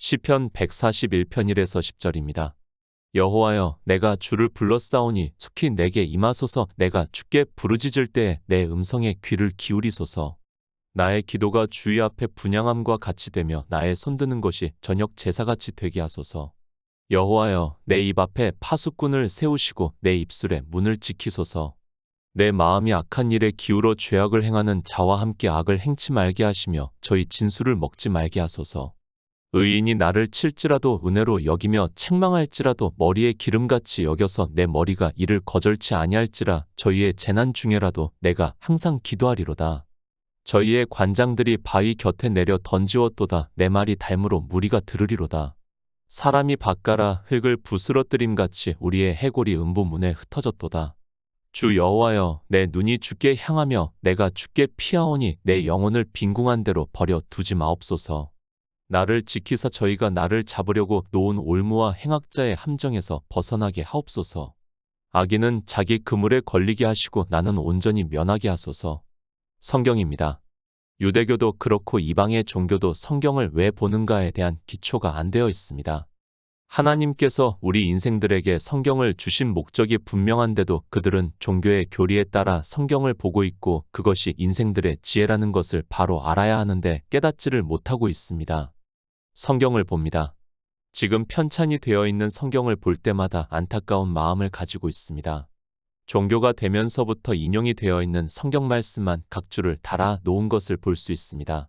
시편 141편 1에서 10절입니다. 여호와여, 내가 주를 불렀사오니 속히 내게 임하소서. 내가 주께 부르짖을 때 내 음성에 귀를 기울이소서. 나의 기도가 주의 앞에 분향함과 같이 되며 나의 손드는 것이 저녁 제사같이 되게 하소서. 여호와여, 내 입 앞에 파수꾼을 세우시고 내 입술에 문을 지키소서. 내 마음이 악한 일에 기울어 죄악을 행하는 자와 함께 악을 행치 말게 하시며 저희 진술을 먹지 말게 하소서. 의인이 나를 칠지라도 은혜로 여기며 책망할지라도 머리에 기름같이 여겨서 내 머리가 이를 거절치 아니할지라. 저희의 재난 중에라도 내가 항상 기도하리로다. 저희의 관장들이 바위 곁에 내려 던지웠도다. 내 말이 닮으로 무리가 들으리로다. 사람이 밭가라 흙을 부스러뜨림같이 우리의 해골이 음부문에 흩어졌도다. 주 여호와여, 내 눈이 주께 향하며 내가 주께 피하오니 내 영혼을 빈궁한 대로 버려 두지 마옵소서. 나를 지키사 저희가 나를 잡으려고 놓은 올무와 행악자의 함정에서 벗어나게 하옵소서. 악인은 자기 그물에 걸리게 하시고 나는 온전히 면하게 하소서. 성경입니다. 유대교도 그렇고 이방의 종교도 성경을 왜 보는가에 대한 기초가 안 되어 있습니다. 하나님께서 우리 인생들에게 성경을 주신 목적이 분명한데도 그들은 종교의 교리에 따라 성경을 보고 있고 그것이 인생들의 지혜라는 것을 바로 알아야 하는데 깨닫지를 못하고 있습니다. 성경을 봅니다. 지금 편찬이 되어 있는 성경을 볼 때마다 안타까운 마음을 가지고 있습니다. 종교가 되면서부터 인용이 되어 있는 성경 말씀만 각 줄을 달아 놓은 것을 볼 수 있습니다.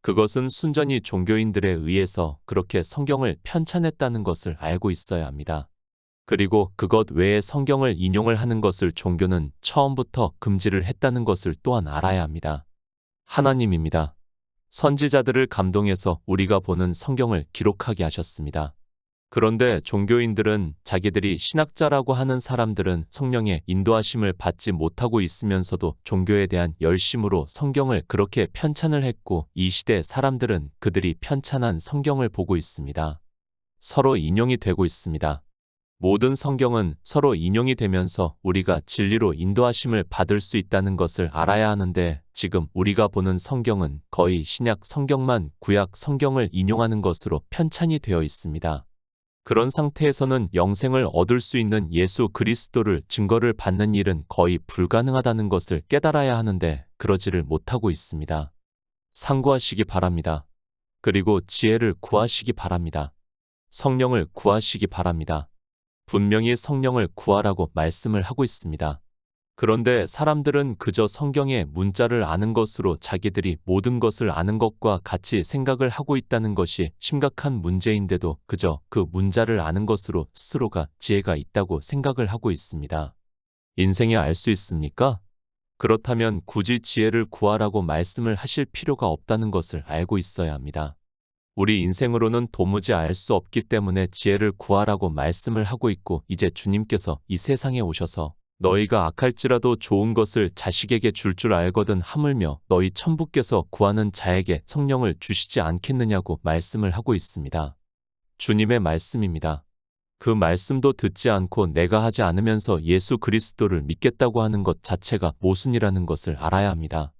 그것은 순전히 종교인들에 의해서 그렇게 성경을 편찬했다는 것을 알고 있어야 합니다. 그리고 그것 외에 성경을 인용을 하는 것을 종교는 처음부터 금지를 했다는 것을 또한 알아야 합니다. 하나님입니다. 선지자들을 감동해서 우리가 보는 성경을 기록하게 하셨습니다. 그런데 종교인들은 자기들이 신학자라고 하는 사람들은 성령의 인도하심을 받지 못하고 있으면서도 종교에 대한 열심으로 성경을 그렇게 편찬을 했고 이 시대 사람들은 그들이 편찬한 성경을 보고 있습니다. 서로 인용이 되고 있습니다. 모든 성경은 서로 인용이 되면서 우리가 진리로 인도하심을 받을 수 있다는 것을 알아야 하는데 지금 우리가 보는 성경은 거의 신약 성경만 구약 성경을 인용하는 것으로 편찬이 되어 있습니다. 그런 상태에서는 영생을 얻을 수 있는 예수 그리스도를 증거를 받는 일은 거의 불가능하다는 것을 깨달아야 하는데 그러지를 못하고 있습니다. 상고하시기 바랍니다. 그리고 지혜를 구하시기 바랍니다. 성령을 구하시기 바랍니다. 분명히 성령을 구하라고 말씀을 하고 있습니다. 그런데 사람들은 그저 성경의 문자를 아는 것으로 자기들이 모든 것을 아는 것과 같이 생각을 하고 있다는 것이 심각한 문제인데도 그저 그 문자를 아는 것으로 스스로가 지혜가 있다고 생각을 하고 있습니다. 인생에 알 수 있습니까? 그렇다면 굳이 지혜를 구하라고 말씀을 하실 필요가 없다는 것을 알고 있어야 합니다. 우리 인생으로는 도무지 알 수 없기 때문에 지혜를 구하라고 말씀을 하고 있고 이제 주님께서 이 세상에 오셔서 너희가 악할지라도 좋은 것을 자식에게 줄 줄 알거든 하물며 너희 천부께서 구하는 자에게 성령을 주시지 않겠느냐고 말씀을 하고 있습니다. 주님의 말씀입니다. 그 말씀도 듣지 않고 내가 하지 않으면서 예수 그리스도를 믿겠다고 하는 것 자체가 모순이라는 것을 알아야 합니다.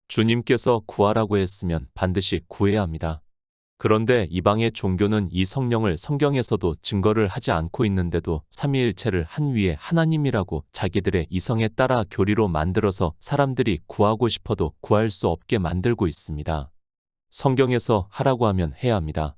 주님께서 구하라고 했으면 반드시 구해야 합니다. 그런데 이방의 종교는 이 성령을 성경에서도 증거를 하지 않고 있는데도 삼위일체를 한 위에 하나님이라고 자기들의 이성에 따라 교리로 만들어서 사람들이 구하고 싶어도 구할 수 없게 만들고 있습니다. 성경에서 하라고 하면 해야 합니다.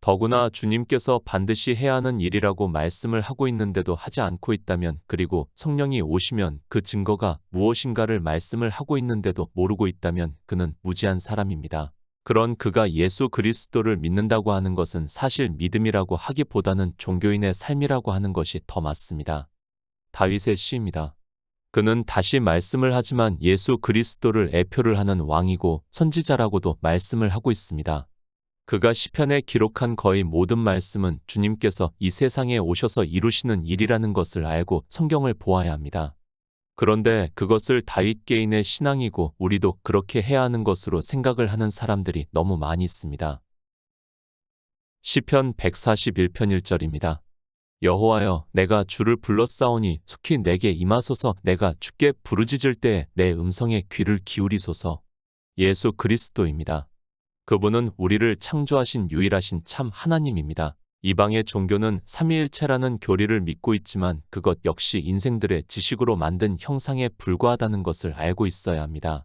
더구나 주님께서 반드시 해야 하는 일이라고 말씀을 하고 있는데도 하지 않고 있다면 그리고 성령이 오시면 그 증거가 무엇인가를 말씀을 하고 있는데도 모르고 있다면 그는 무지한 사람입니다. 그런 그가 예수 그리스도를 믿는다고 하는 것은 사실 믿음이라고 하기보다는 종교인의 삶이라고 하는 것이 더 맞습니다. 다윗의 시입니다. 그는 다시 말씀을 하지만 예수 그리스도를 애표를 하는 왕이고 선지자라고도 말씀을 하고 있습니다. 그가 시편에 기록한 거의 모든 말씀은 주님께서 이 세상에 오셔서 이루시는 일이라는 것을 알고 성경을 보아야 합니다. 그런데 그것을 다윗 개인의 신앙이고 우리도 그렇게 해야 하는 것으로 생각을 하는 사람들이 너무 많이 있습니다. 시편 141편 1절입니다. 여호와여, 내가 주를 불렀사오니 속히 내게 임하소서. 내가 주께 부르짖을 때 내 음성에 귀를 기울이소서. 예수 그리스도입니다. 그분은 우리를 창조하신 유일하신 참 하나님입니다. 이방의 종교는 삼위일체라는 교리를 믿고 있지만 그것 역시 인생들의 지식으로 만든 형상에 불과하다는 것을 알고 있어야 합니다.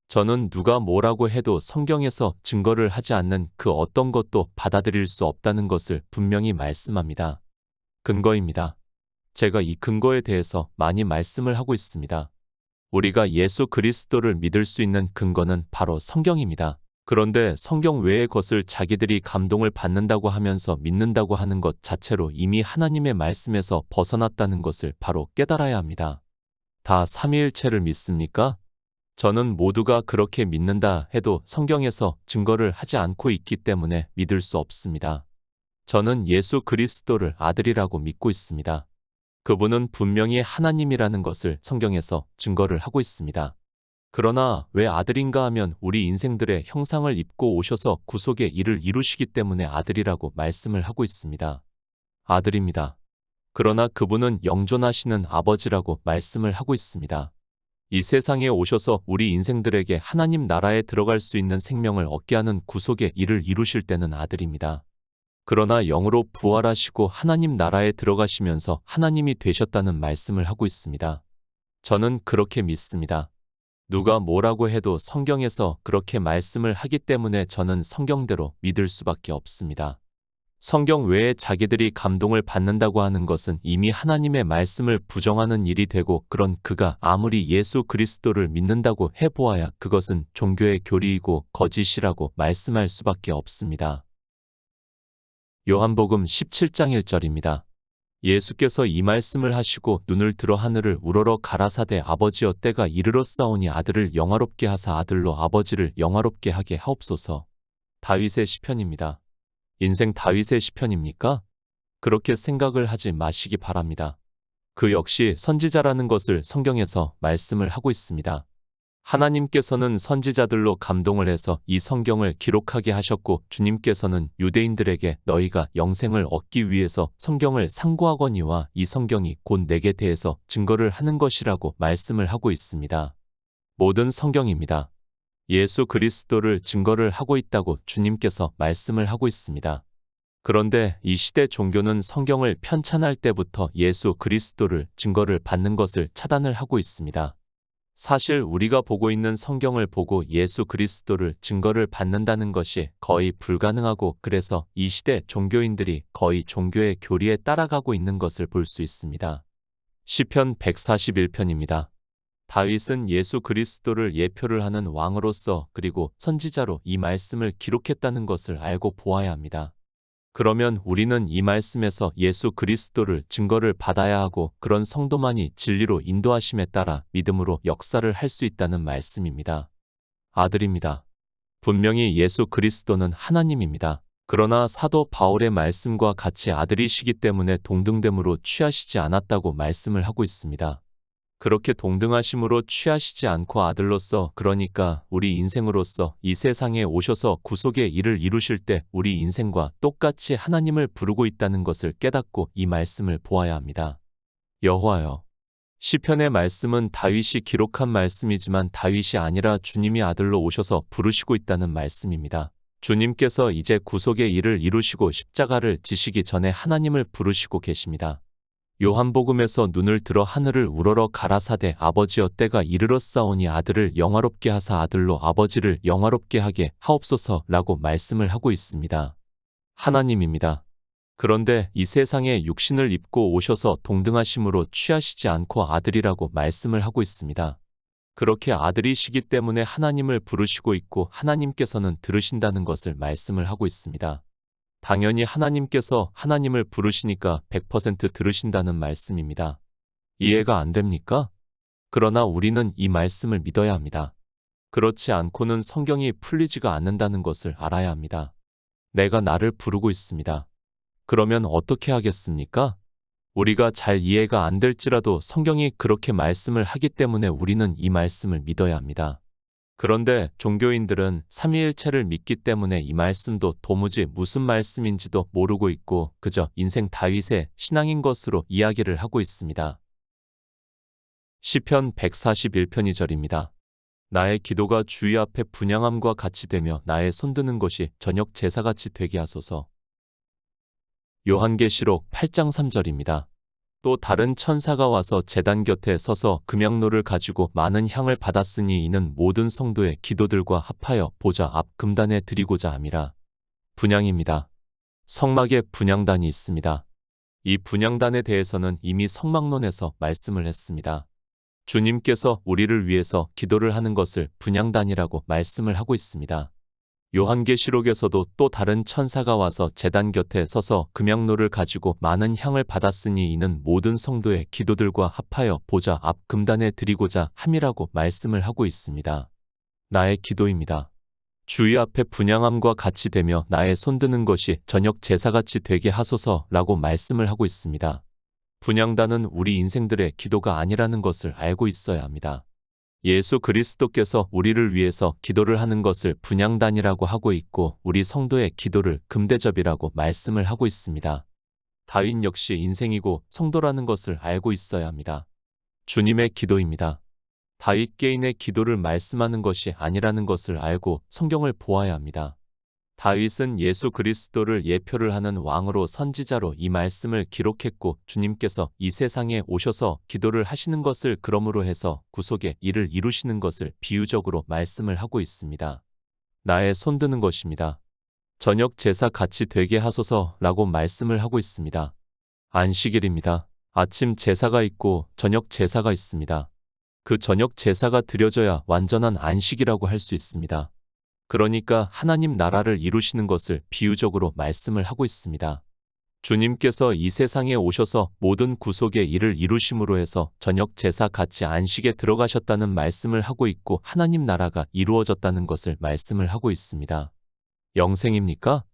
저는 누가 뭐라고 해도 성경에서 증거를 하지 않는 그 어떤 것도 받아들일 수 없다는 것을 분명히 말씀합니다. 근거입니다. 제가 이 근거에 대해서 많이 말씀을 하고 있습니다. 우리가 예수 그리스도를 믿을 수 있는 근거는 바로 성경입니다. 그런데 성경 외의 것을 자기들이 감동을 받는다고 하면서 믿는다고 하는 것 자체로 이미 하나님의 말씀에서 벗어났다는 것을 바로 깨달아야 합니다. 다 삼위일체를 믿습니까? 저는 모두가 그렇게 믿는다 해도 성경에서 증거를 하지 않고 있기 때문에 믿을 수 없습니다. 저는 예수 그리스도를 아들이라고 믿고 있습니다. 그분은 분명히 하나님이라는 것을 성경에서 증거를 하고 있습니다. 그러나 왜 아들인가 하면 우리 인생들의 형상을 입고 오셔서 구속의 일을 이루시기 때문에 아들이라고 말씀을 하고 있습니다. 아들입니다. 그러나 그분은 영존하시는 아버지라고 말씀을 하고 있습니다. 이 세상에 오셔서 우리 인생들에게 하나님 나라에 들어갈 수 있는 생명을 얻게 하는 구속의 일을 이루실 때는 아들입니다. 그러나 영으로 부활하시고 하나님 나라에 들어가시면서 하나님이 되셨다는 말씀을 하고 있습니다. 저는 그렇게 믿습니다. 누가 뭐라고 해도 성경에서 그렇게 말씀을 하기 때문에 저는 성경대로 믿을 수밖에 없습니다. 성경 외에 자기들이 감동을 받는다고 하는 것은 이미 하나님의 말씀을 부정하는 일이 되고 그런 그가 아무리 예수 그리스도를 믿는다고 해보아야 그것은 종교의 교리이고 거짓이라고 말씀할 수밖에 없습니다. 요한복음 17장 1절입니다. 예수께서 이 말씀을 하시고 눈을 들어 하늘을 우러러 가라사대 아버지여 때가 이르렀사오니 아들을 영화롭게 하사 아들로 아버지를 영화롭게 하게 하옵소서. 다윗의 시편입니다. 인생 다윗의 시편입니까? 그렇게 생각을 하지 마시기 바랍니다. 그 역시 선지자라는 것을 성경에서 말씀을 하고 있습니다. 하나님께서는 선지자들로 감동을 해서 이 성경을 기록하게 하셨고 주님께서는 유대인들에게 너희가 영생을 얻기 위해서 성경을 상고하거니와 이 성경이 곧 내게 대해서 증거를 하는 것이라고 말씀을 하고 있습니다. 모든 성경입니다. 예수 그리스도를 증거를 하고 있다고 주님께서 말씀을 하고 있습니다. 그런데 이 시대 종교는 성경을 편찬할 때부터 예수 그리스도를 증거를 받는 것을 차단을 하고 있습니다. 사실 우리가 보고 있는 성경을 보고 예수 그리스도를 증거를 받는다는 것이 거의 불가능하고 그래서 이 시대 종교인들이 거의 종교의 교리에 따라가고 있는 것을 볼 수 있습니다. 시편 141편입니다. 다윗은 예수 그리스도를 예표를 하는 왕으로서 그리고 선지자로 이 말씀을 기록했다는 것을 알고 보아야 합니다. 그러면 우리는 이 말씀에서 예수 그리스도를 증거를 받아야 하고 그런 성도만이 진리로 인도하심에 따라 믿음으로 역사를 할 수 있다는 말씀입니다. 아들입니다. 분명히 예수 그리스도는 하나님입니다. 그러나 사도 바울의 말씀과 같이 아들이시기 때문에 동등됨으로 취하시지 않았다고 말씀을 하고 있습니다. 그렇게 동등하심으로 취하시지 않고 아들로서 그러니까 우리 인생으로서 이 세상에 오셔서 구속의 일을 이루실 때 우리 인생과 똑같이 하나님을 부르고 있다는 것을 깨닫고 이 말씀을 보아야 합니다. 여호와여. 시편의 말씀은 다윗이 기록한 말씀이지만 다윗이 아니라 주님이 아들로 오셔서 부르시고 있다는 말씀입니다. 주님께서 이제 구속의 일을 이루시고 십자가를 지시기 전에 하나님을 부르시고 계십니다. 요한복음에서 눈을 들어 하늘을 우러러 가라사대 아버지여 때가 이르렀사오니 아들을 영화롭게 하사 아들로 아버지를 영화롭게 하게 하옵소서라고 말씀을 하고 있습니다. 하나님입니다. 그런데 이 세상에 육신을 입고 오셔서 동등하심으로 취하시지 않고 아들이라고 말씀을 하고 있습니다. 그렇게 아들이시기 때문에 하나님을 부르시고 있고 하나님께서는 들으신다는 것을 말씀을 하고 있습니다. 당연히 하나님께서 하나님을 부르시니까 100% 들으신다는 말씀입니다. 이해가 안 됩니까? 그러나 우리는 이 말씀을 믿어야 합니다. 그렇지 않고는 성경이 풀리지가 않는다는 것을 알아야 합니다. 내가 나를 부르고 있습니다. 그러면 어떻게 하겠습니까? 우리가 잘 이해가 안 될지라도 성경이 그렇게 말씀을 하기 때문에 우리는 이 말씀을 믿어야 합니다. 그런데 종교인들은 삼위일체를 믿기 때문에 이 말씀도 도무지 무슨 말씀인지도 모르고 있고 그저 인생 다윗의 신앙인 것으로 이야기를 하고 있습니다. 시편 141편 2절입니다. 나의 기도가 주의 앞에 분향함과 같이 되며 나의 손드는 것이 저녁 제사같이 되게 하소서. 요한계시록 8장 3절입니다. 또 다른 천사가 와서 제단 곁에 서서 금향로를 가지고 많은 향을 받았으니 이는 모든 성도의 기도들과 합하여 보좌 앞 금단에 드리고자 함이라. 분향입니다. 성막에 분향단이 있습니다. 이 분향단에 대해서는 이미 성막론에서 말씀을 했습니다. 주님께서 우리를 위해서 기도를 하는 것을 분향단이라고 말씀을 하고 있습니다. 요한계시록에서도 또 다른 천사가 와서 제단 곁에 서서 금향로를 가지고 많은 향을 받았으니 이는 모든 성도의 기도들과 합하여 보좌 앞 금단에 드리고자 함이라고 말씀을 하고 있습니다. 나의 기도입니다. 주의 앞에 분향함과 같이 되며 나의 손드는 것이 저녁 제사같이 되게 하소서라고 말씀을 하고 있습니다. 분향단은 우리 인생들의 기도가 아니라는 것을 알고 있어야 합니다. 예수 그리스도께서 우리를 위해서 기도를 하는 것을 분향단이라고 하고 있고 우리 성도의 기도를 금대접이라고 말씀을 하고 있습니다. 다윗 역시 인생이고 성도라는 것을 알고 있어야 합니다. 주님의 기도입니다. 다윗 개인의 기도를 말씀하는 것이 아니라는 것을 알고 성경을 보아야 합니다. 다윗은 예수 그리스도를 예표를 하는 왕으로 선지자로 이 말씀을 기록했고 주님께서 이 세상에 오셔서 기도를 하시는 것을 그러므로 해서 구속의 일을 이루시는 것을 비유적으로 말씀을 하고 있습니다. 나의 손드는 것입니다. 저녁 제사 같이 되게 하소서라고 말씀을 하고 있습니다. 안식일입니다. 아침 제사가 있고 저녁 제사가 있습니다. 그 저녁 제사가 드려져야 완전한 안식이라고 할 수 있습니다. 그러니까 하나님 나라를 이루시는 것을 비유적으로 말씀을 하고 있습니다. 주님께서 이 세상에 오셔서 모든 구속의 일을 이루심으로 해서 저녁 제사 같이 안식에 들어가셨다는 말씀을 하고 있고 하나님 나라가 이루어졌다는 것을 말씀을 하고 있습니다. 영생입니까?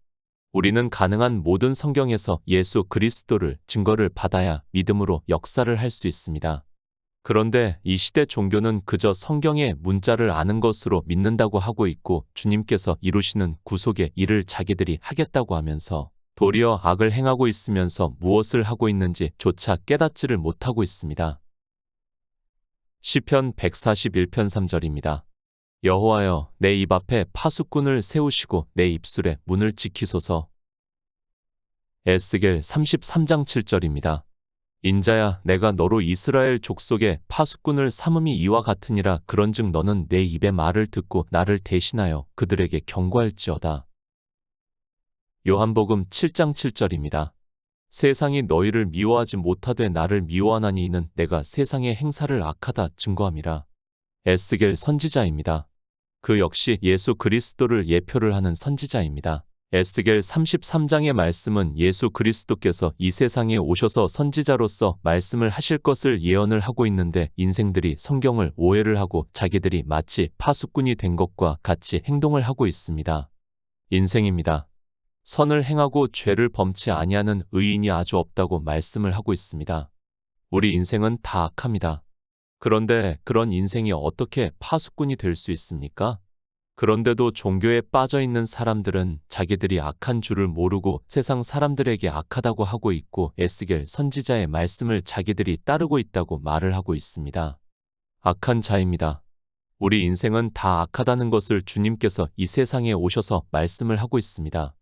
우리는 가능한 모든 성경에서 예수 그리스도를 증거를 받아야 믿음으로 역사를 할 수 있습니다. 그런데 이 시대 종교는 그저 성경의 문자를 아는 것으로 믿는다고 하고 있고 주님께서 이루시는 구속의 일을 자기들이 하겠다고 하면서 도리어 악을 행하고 있으면서 무엇을 하고 있는지 조차 깨닫지를 못하고 있습니다. 시편 141편 3절입니다. 여호와여, 내 입 앞에 파수꾼을 세우시고 내 입술에 문을 지키소서. 에스겔 33장 7절입니다. 인자야, 내가 너로 이스라엘 족속의 파수꾼을 삼음이 이와 같으니라. 그런즉 너는 내 입의 말을 듣고 나를 대신하여 그들에게 경고할지어다. 요한복음 7장 7절입니다. 세상이 너희를 미워하지 못하되 나를 미워하나니 이는 내가 세상의 행사를 악하다 증거함이라. 에스겔 선지자입니다. 그 역시 예수 그리스도를 예표를 하는 선지자입니다. 에스겔 33장의 말씀은 예수 그리스도께서 이 세상에 오셔서 선지자로서 말씀을 하실 것을 예언을 하고 있는데 인생들이 성경을 오해를 하고 자기들이 마치 파수꾼이 된 것과 같이 행동을 하고 있습니다. 인생입니다. 선을 행하고 죄를 범치 아니하는 의인이 아주 없다고 말씀을 하고 있습니다. 우리 인생은 다 악합니다. 그런데 그런 인생이 어떻게 파수꾼이 될 수 있습니까? 그런데도 종교에 빠져 있는 사람들은 자기들이 악한 줄을 모르고 세상 사람들에게 악하다고 하고 있고 에스겔 선지자의 말씀을 자기들이 따르고 있다고 말을 하고 있습니다. 악한 자입니다. 우리 인생은 다 악하다는 것을 주님께서 이 세상에 오셔서 말씀을 하고 있습니다.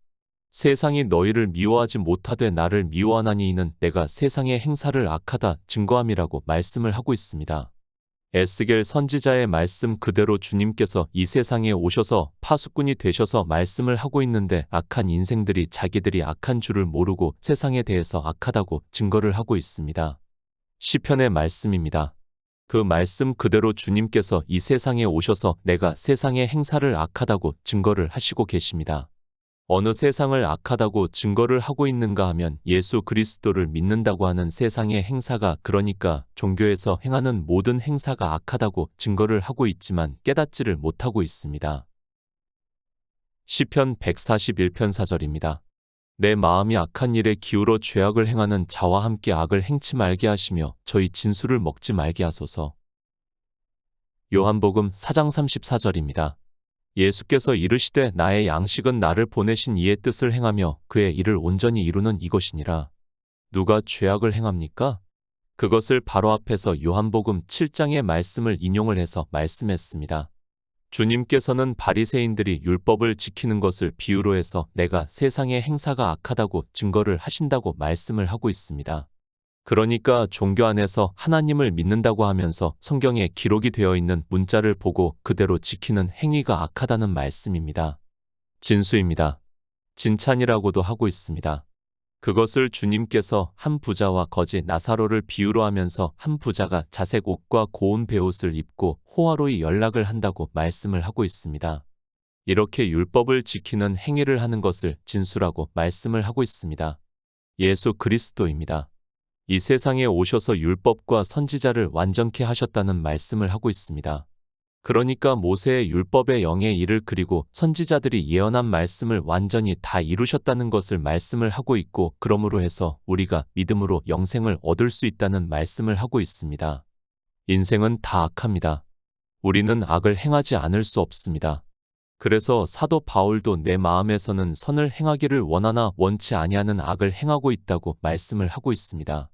세상이 너희를 미워하지 못하되 나를 미워하나니 이는 내가 세상의 행사를 악하다 증거함이라고 말씀을 하고 있습니다. 에스겔 선지자의 말씀 그대로 주님께서 이 세상에 오셔서 파수꾼이 되셔서 말씀을 하고 있는데 악한 인생들이 자기들이 악한 줄을 모르고 세상에 대해서 악하다고 증거를 하고 있습니다. 시편의 말씀입니다. 그 말씀 그대로 주님께서 이 세상에 오셔서 내가 세상의 행사를 악하다고 증거를 하시고 계십니다. 어느 세상을 악하다고 증거를 하고 있는가 하면 예수 그리스도를 믿는다고 하는 세상의 행사가 그러니까 종교에서 행하는 모든 행사가 악하다고 증거를 하고 있지만 깨닫지를 못하고 있습니다. 시편 141편 4절입니다. 내 마음이 악한 일에 기울어 죄악을 행하는 자와 함께 악을 행치 말게 하시며 저희 진술을 먹지 말게 하소서. 요한복음 4장 34절입니다. 예수께서 이르시되 나의 양식은 나를 보내신 이의 뜻을 행하며 그의 일을 온전히 이루는 이것이니라. 누가 죄악을 행합니까? 그것을 바로 앞에서 요한복음 7장의 말씀을 인용을 해서 말씀했습니다. 주님께서는 바리새인들이 율법을 지키는 것을 비유로 해서 내가 세상의 행사가 악하다고 증거를 하신다고 말씀을 하고 있습니다. 그러니까 종교 안에서 하나님을 믿는다고 하면서 성경에 기록이 되어 있는 문자를 보고 그대로 지키는 행위가 악하다는 말씀입니다. 진수입니다. 진찬이라고도 하고 있습니다. 그것을 주님께서 한 부자와 거지 나사로를 비유로 하면서 한 부자가 자색 옷과 고운 베옷을 입고 호화로이 연락을 한다고 말씀을 하고 있습니다. 이렇게 율법을 지키는 행위를 하는 것을 진수라고 말씀을 하고 있습니다. 예수 그리스도입니다. 이 세상에 오셔서 율법과 선지자를 완전케 하셨다는 말씀을 하고 있습니다. 그러니까 모세의 율법의 영의 일을 그리고 선지자들이 예언한 말씀을 완전히 다 이루셨다는 것을 말씀을 하고 있고, 그러므로 해서 우리가 믿음으로 영생을 얻을 수 있다는 말씀을 하고 있습니다. 인생은 다 악합니다. 우리는 악을 행하지 않을 수 없습니다. 그래서 사도 바울도 내 마음에서는 선을 행하기를 원하나 원치 아니하는 악을 행하고 있다고 말씀을 하고 있습니다.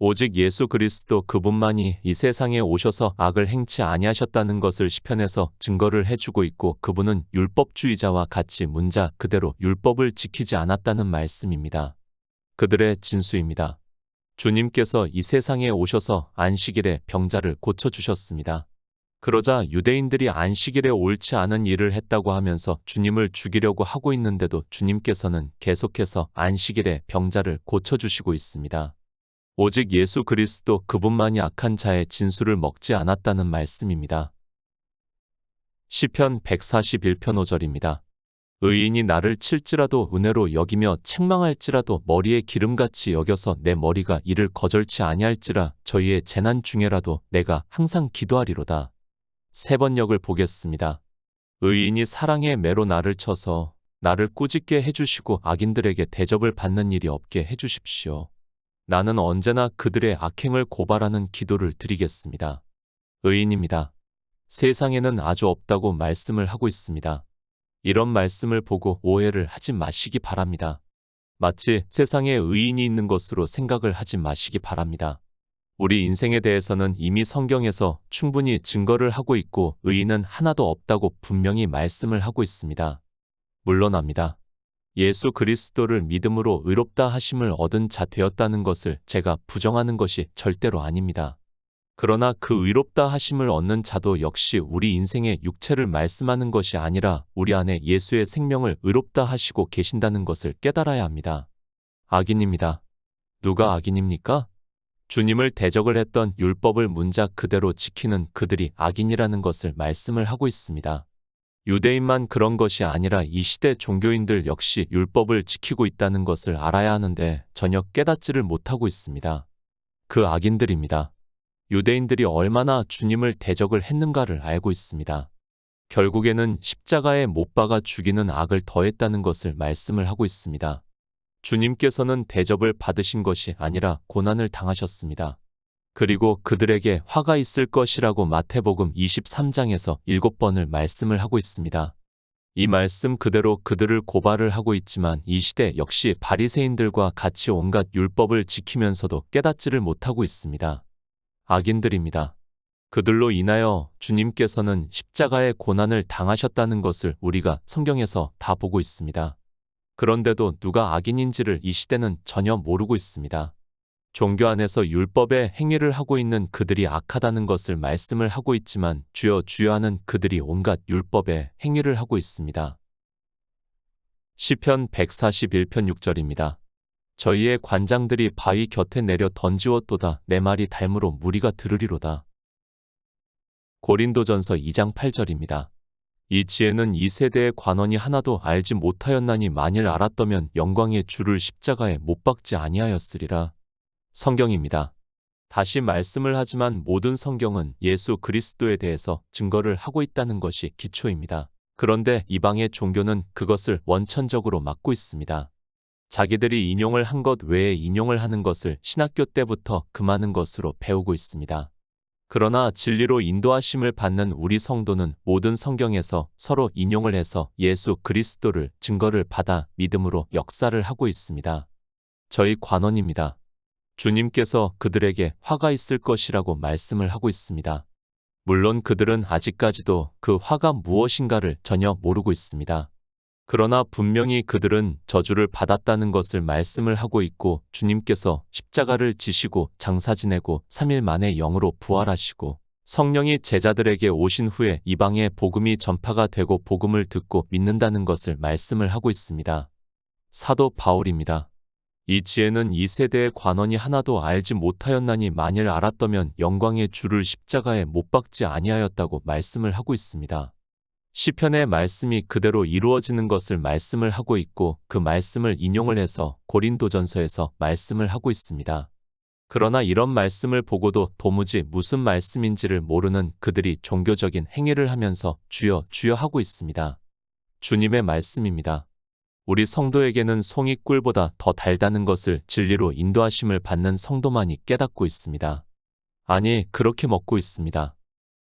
오직 예수 그리스도 그분만이 이 세상에 오셔서 악을 행치 아니하셨다는 것을 시편에서 증거를 해주고 있고, 그분은 율법주의자와 같이 문자 그대로 율법을 지키지 않았다는 말씀입니다. 그들의 진수입니다. 주님께서 이 세상에 오셔서 안식일에 병자를 고쳐주셨습니다. 그러자 유대인들이 안식일에 옳지 않은 일을 했다고 하면서 주님을 죽이려고 하고 있는데도 주님께서는 계속해서 안식일에 병자를 고쳐주시고 있습니다. 오직 예수 그리스도 그분만이 악한 자의 진수를 먹지 않았다는 말씀입니다. 시편 141편 5절입니다. 의인이 나를 칠지라도 은혜로 여기며 책망할지라도 머리에 기름같이 여겨서 내 머리가 이를 거절치 아니할지라 저희의 재난 중에라도 내가 항상 기도하리로다. 세 번역을 보겠습니다. 의인이 사랑의 매로 나를 쳐서 나를 꾸짖게 해주시고 악인들에게 대접을 받는 일이 없게 해주십시오. 나는 언제나 그들의 악행을 고발하는 기도를 드리겠습니다. 의인입니다. 세상에는 아주 없다고 말씀을 하고 있습니다. 이런 말씀을 보고 오해를 하지 마시기 바랍니다. 마치 세상에 의인이 있는 것으로 생각을 하지 마시기 바랍니다. 우리 인생에 대해서는 이미 성경에서 충분히 증거를 하고 있고 의인은 하나도 없다고 분명히 말씀을 하고 있습니다. 물론합니다. 예수 그리스도를 믿음으로 의롭다 하심을 얻은 자 되었다는 것을 제가 부정하는 것이 절대로 아닙니다. 그러나 그 의롭다 하심을 얻는 자도 역시 우리 인생의 육체를 말씀하는 것이 아니라 우리 안에 예수의 생명을 의롭다 하시고 계신다는 것을 깨달아야 합니다. 악인입니다. 누가 악인입니까? 주님을 대적을 했던 율법을 문자 그대로 지키는 그들이 악인이라는 것을 말씀을 하고 있습니다. 유대인만 그런 것이 아니라 이 시대 종교인들 역시 율법을 지키고 있다는 것을 알아야 하는데 전혀 깨닫지를 못하고 있습니다. 그 악인들입니다. 유대인들이 얼마나 주님을 대적을 했는가를 알고 있습니다. 결국에는 십자가에 못 박아 죽이는 악을 더했다는 것을 말씀을 하고 있습니다. 주님께서는 대접을 받으신 것이 아니라 고난을 당하셨습니다. 그리고 그들에게 화가 있을 것이라고 마태복음 23장에서 7번을 말씀을 하고 있습니다. 이 말씀 그대로 그들을 고발을 하고 있지만 이 시대 역시 바리새인들과 같이 온갖 율법을 지키면서도 깨닫지를 못하고 있습니다. 악인들입니다. 그들로 인하여 주님께서는 십자가의 고난을 당하셨다는 것을 우리가 성경에서 다 보고 있습니다. 그런데도 누가 악인인지를 이 시대는 전혀 모르고 있습니다. 종교 안에서 율법의 행위를 하고 있는 그들이 악하다는 것을 말씀을 하고 있지만 주여 주여 하는 그들이 온갖 율법의 행위를 하고 있습니다. 시편 141편 6절입니다. 저희의 관장들이 바위 곁에 내려 던지웠도다. 내 말이 닮으로 무리가 들으리로다. 고린도전서 2장 8절입니다. 이 지혜는 이 세대의 관원이 하나도 알지 못하였나니 만일 알았더면 영광의 주를 십자가에 못 박지 아니하였으리라. 성경입니다. 다시 말씀을 하지만 모든 성경은 예수 그리스도에 대해서 증거를 하고 있다는 것이 기초입니다. 그런데 이방의 종교는 그것을 원천적으로 막고 있습니다. 자기들이 인용을 한 것 외에 인용을 하는 것을 신학교 때부터 금하는 것으로 배우고 있습니다. 그러나 진리로 인도하심을 받는 우리 성도는 모든 성경에서 서로 인용을 해서 예수 그리스도를 증거를 받아 믿음으로 역사를 하고 있습니다. 저희 관원입니다. 주님께서 그들에게 화가 있을 것이라고 말씀을 하고 있습니다. 물론 그들은 아직까지도 그 화가 무엇인가를 전혀 모르고 있습니다. 그러나 분명히 그들은 저주를 받았다는 것을 말씀을 하고 있고 주님께서 십자가를 지시고 장사 지내고 3일 만에 영으로 부활하시고 성령이 제자들에게 오신 후에 이방의 복음이 전파가 되고 복음을 듣고 믿는다는 것을 말씀을 하고 있습니다. 사도 바울입니다. 이 지혜는 이 세대의 관원이 하나도 알지 못하였나니 만일 알았더면 영광의 주를 십자가에 못 박지 아니하였다고 말씀을 하고 있습니다. 시편의 말씀이 그대로 이루어지는 것을 말씀을 하고 있고 그 말씀을 인용을 해서 고린도전서에서 말씀을 하고 있습니다. 그러나 이런 말씀을 보고도 도무지 무슨 말씀인지를 모르는 그들이 종교적인 행위를 하면서 주여 주여 하고 있습니다. 주님의 말씀입니다. 우리 성도에게는 송이 꿀보다 더 달다는 것을 진리로 인도하심을 받는 성도만이 깨닫고 있습니다. 아니, 그렇게 먹고 있습니다.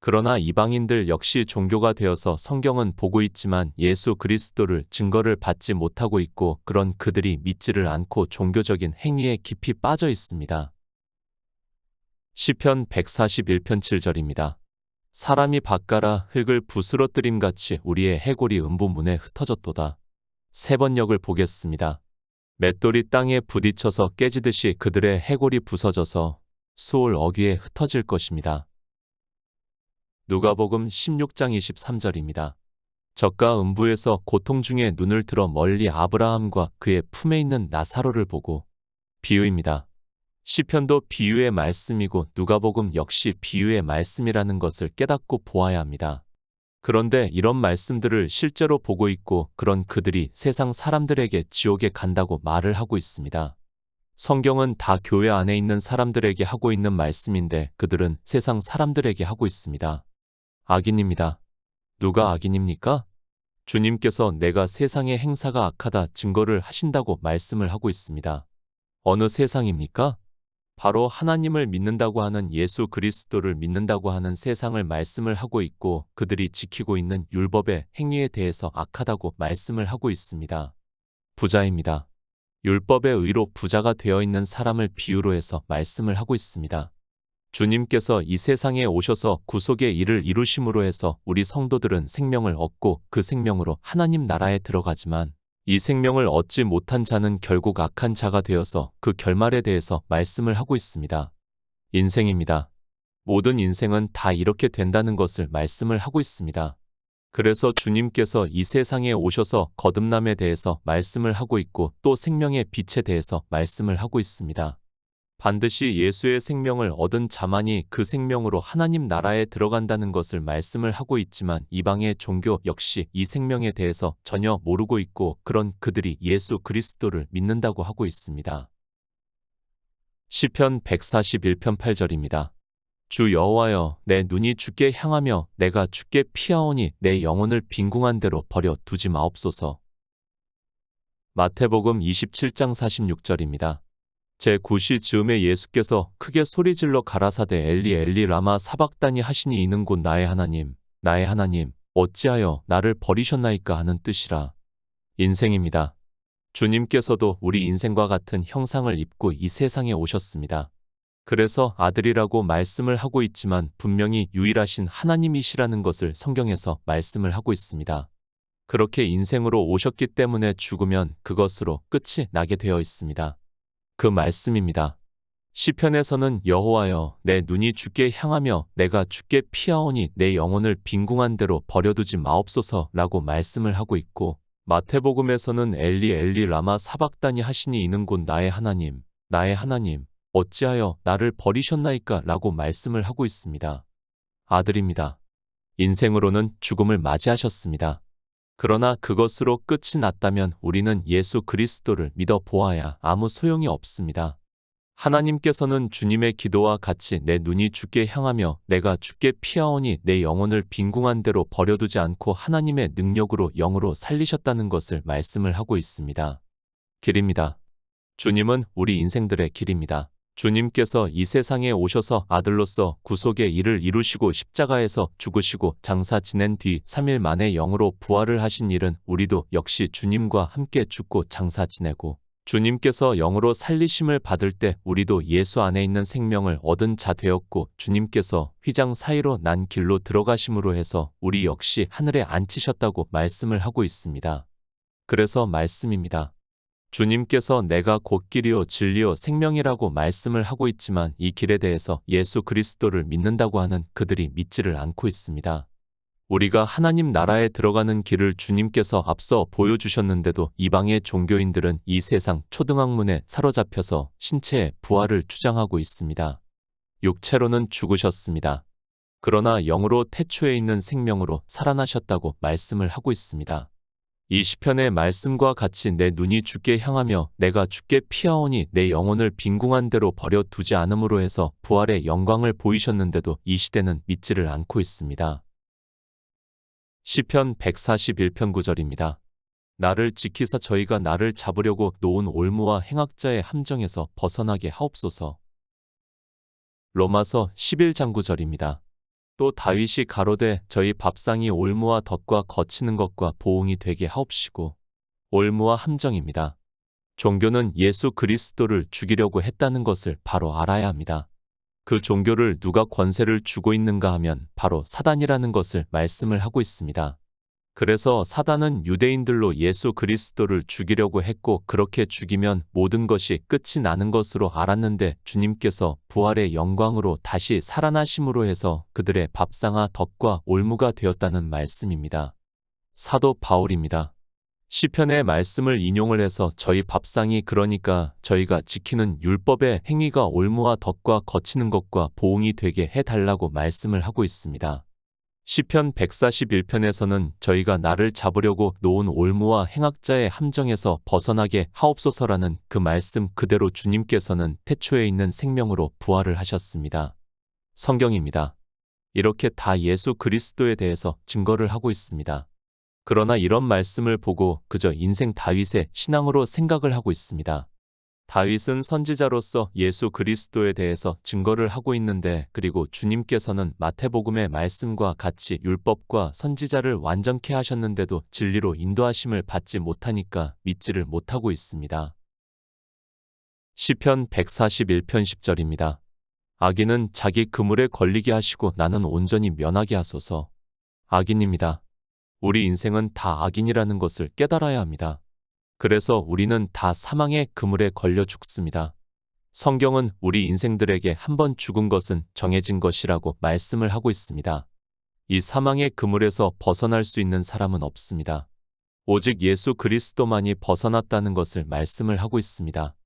그러나 이방인들 역시 종교가 되어서 성경은 보고 있지만 예수 그리스도를 증거를 받지 못하고 있고 그런 그들이 믿지를 않고 종교적인 행위에 깊이 빠져 있습니다. 시편 141편 7절입니다. 사람이 밭가라 흙을 부스러뜨림같이 우리의 해골이 음부문에 흩어졌도다. 세 번역을 보겠습니다. 맷돌이 땅에 부딪혀서 깨지듯이 그들의 해골이 부서져서 수올 어귀에 흩어질 것입니다. 누가복음 16장 23절입니다. 젖과 음부에서 고통 중에 눈을 들어 멀리 아브라함과 그의 품에 있는 나사로를 보고 비유입니다. 시편도 비유의 말씀이고 누가복음 역시 비유의 말씀이라는 것을 깨닫고 보아야 합니다. 그런데 이런 말씀들을 실제로 보고 있고 그런 그들이 세상 사람들에게 지옥에 간다고 말을 하고 있습니다. 성경은 다 교회 안에 있는 사람들에게 하고 있는 말씀인데 그들은 세상 사람들에게 하고 있습니다. 악인입니다. 누가 악인입니까? 주님께서 내가 세상의 행사가 악하다 증거를 하신다고 말씀을 하고 있습니다. 어느 세상입니까? 바로 하나님을 믿는다고 하는 예수 그리스도를 믿는다고 하는 세상을 말씀을 하고 있고 그들이 지키고 있는 율법의 행위에 대해서 악하다고 말씀을 하고 있습니다. 부자입니다. 율법의 의로 부자가 되어 있는 사람을 비유로 해서 말씀을 하고 있습니다. 주님께서 이 세상에 오셔서 구속의 일을 이루심으로 해서 우리 성도들은 생명을 얻고 그 생명으로 하나님 나라에 들어가지만 이 생명을 얻지 못한 자는 결국 악한 자가 되어서 그 결말에 대해서 말씀을 하고 있습니다. 인생입니다. 모든 인생은 다 이렇게 된다는 것을 말씀을 하고 있습니다. 그래서 주님께서 이 세상에 오셔서 거듭남에 대해서 말씀을 하고 있고 또 생명의 빛에 대해서 말씀을 하고 있습니다. 반드시 예수의 생명을 얻은 자만이 그 생명으로 하나님 나라에 들어간다는 것을 말씀을 하고 있지만 이방의 종교 역시 이 생명에 대해서 전혀 모르고 있고 그런 그들이 예수 그리스도를 믿는다고 하고 있습니다. 시편 141편 8절입니다. 주 여호와여 내 눈이 주께 향하며 내가 주께 피하오니 내 영혼을 빈궁한 대로 버려 두지 마옵소서. 마태복음 27장 46절입니다. 제9시 즈음에 예수께서 크게 소리질러 가라사대 엘리 엘리 라마 사박다니 하시니 이는 곧 나의 하나님 나의 하나님 어찌하여 나를 버리셨나이까 하는 뜻이라. 인생입니다. 주님께서도 우리 인생과 같은 형상을 입고 이 세상에 오셨습니다. 그래서 아들이라고 말씀을 하고 있지만 분명히 유일하신 하나님이시라는 것을 성경에서 말씀을 하고 있습니다. 그렇게 인생으로 오셨기 때문에 죽으면 그것으로 끝이 나게 되어 있습니다. 그 말씀입니다. 시편에서는 여호와여 내 눈이 주께 향하며 내가 주께 피하오니 내 영혼을 빈궁한 대로 버려두지 마옵소서 라고 말씀을 하고 있고 마태복음에서는 엘리 엘리 라마 사박다니 하시니 이는 곧 나의 하나님 나의 하나님 어찌하여 나를 버리셨나이까 라고 말씀을 하고 있습니다. 아들입니다. 인생으로는 죽음을 맞이하셨습니다. 그러나 그것으로 끝이 났다면 우리는 예수 그리스도를 믿어 보아야 아무 소용이 없습니다. 하나님께서는 주님의 기도와 같이 내 눈이 주께 향하며 내가 주께 피하오니 내 영혼을 빈궁한 대로 버려두지 않고 하나님의 능력으로 영으로 살리셨다는 것을 말씀을 하고 있습니다. 길입니다. 주님은 우리 인생들의 길입니다. 주님께서 이 세상에 오셔서 아들로서 구속의 일을 이루시고 십자가에서 죽으시고 장사 지낸 뒤 3일 만에 영으로 부활을 하신 일은 우리도 역시 주님과 함께 죽고 장사 지내고 주님께서 영으로 살리심을 받을 때 우리도 예수 안에 있는 생명을 얻은 자 되었고 주님께서 휘장 사이로 난 길로 들어가심으로 해서 우리 역시 하늘에 앉히셨다고 말씀을 하고 있습니다. 그래서 말씀입니다. 주님께서 내가 곧 길이요 진리요 생명이라고 말씀을 하고 있지만 이 길에 대해서 예수 그리스도를 믿는다고 하는 그들이 믿지를 않고 있습니다. 우리가 하나님 나라에 들어가는 길을 주님께서 앞서 보여주셨는데도 이방의 종교인들은 이 세상 초등학문에 사로잡혀서 신체의 부활을 주장하고 있습니다. 육체로는 죽으셨습니다. 그러나 영으로 태초에 있는 생명으로 살아나셨다고 말씀을 하고 있습니다. 이 시편의 말씀과 같이 내 눈이 주께 향하며 내가 주께 피하오니 내 영혼을 빈궁한 대로 버려 두지 않음으로 해서 부활의 영광을 보이셨는데도 이 시대는 믿지를 않고 있습니다. 시편 141편 9절입니다. 나를 지키사 저희가 나를 잡으려고 놓은 올무와 행악자의 함정에서 벗어나게 하옵소서. 로마서 11장 9절입니다. 또 다윗이 가로되 저희 밥상이 올무와 덫과 거치는 것과 보응이 되게 하옵시고. 올무와 함정입니다. 종교는 예수 그리스도를 죽이려고 했다는 것을 바로 알아야 합니다. 그 종교를 누가 권세를 주고 있는가 하면 바로 사단이라는 것을 말씀을 하고 있습니다. 그래서 사단은 유대인들로 예수 그리스도를 죽이려고 했고 그렇게 죽이면 모든 것이 끝이 나는 것으로 알았는데 주님께서 부활의 영광으로 다시 살아나심으로 해서 그들의 밥상아 덫과 올무가 되었다는 말씀입니다. 사도 바울입니다. 시편의 말씀을 인용을 해서 저희 밥상이 그러니까 저희가 지키는 율법의 행위가 올무와 덫과 거치는 것과 보응이 되게 해달라고 말씀을 하고 있습니다. 시편 141편에서는 저희가 나를 잡으려고 놓은 올무와 행악자의 함정에서 벗어나게 하옵소서라는 그 말씀 그대로 주님께서는 태초에 있는 생명으로 부활을 하셨습니다. 성경입니다. 이렇게 다 예수 그리스도에 대해서 증거를 하고 있습니다. 그러나 이런 말씀을 보고 그저 인생 다윗의 신앙으로 생각을 하고 있습니다. 다윗은 선지자로서 예수 그리스도에 대해서 증거를 하고 있는데 그리고 주님께서는 마태복음의 말씀과 같이 율법과 선지자를 완전케 하셨는데도 진리로 인도하심을 받지 못하니까 믿지를 못하고 있습니다. 시편 141편 10절입니다. 악인은 자기 그물에 걸리게 하시고 나는 온전히 면하게 하소서. 악인입니다. 우리 인생은 다 악인이라는 것을 깨달아야 합니다. 그래서 우리는 다 사망의 그물에 걸려 죽습니다. 성경은 우리 인생들에게 한번 죽은 것은 정해진 것이라고 말씀을 하고 있습니다. 이 사망의 그물에서 벗어날 수 있는 사람은 없습니다. 오직 예수 그리스도만이 벗어났다는 것을 말씀을 하고 있습니다.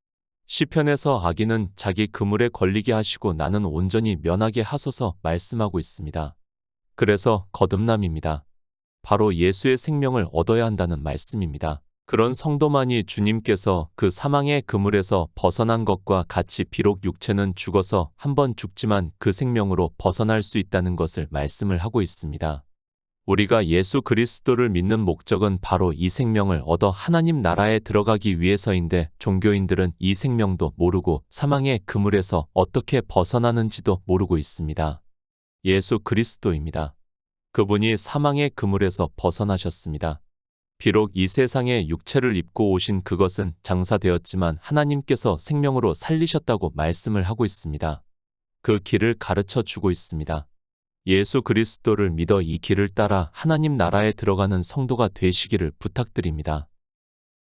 시편에서 악인은 자기 그물에 걸리게 하시고 나는 온전히 면하게 하소서 말씀하고 있습니다. 그래서 거듭남입니다. 바로 예수의 생명을 얻어야 한다는 말씀입니다. 그런 성도만이 주님께서 그 사망의 그물에서 벗어난 것과 같이 비록 육체는 죽어서 한번 죽지만 그 생명으로 벗어날 수 있다는 것을 말씀을 하고 있습니다. 우리가 예수 그리스도를 믿는 목적은 바로 이 생명을 얻어 하나님 나라에 들어가기 위해서인데 종교인들은 이 생명도 모르고 사망의 그물에서 어떻게 벗어나는지도 모르고 있습니다. 예수 그리스도입니다. 그분이 사망의 그물에서 벗어나셨습니다. 비록 이 세상에 육체를 입고 오신 그것은 장사되었지만 하나님께서 생명으로 살리셨다고 말씀을 하고 있습니다. 그 길을 가르쳐 주고 있습니다. 예수 그리스도를 믿어 이 길을 따라 하나님 나라에 들어가는 성도가 되시기를 부탁드립니다.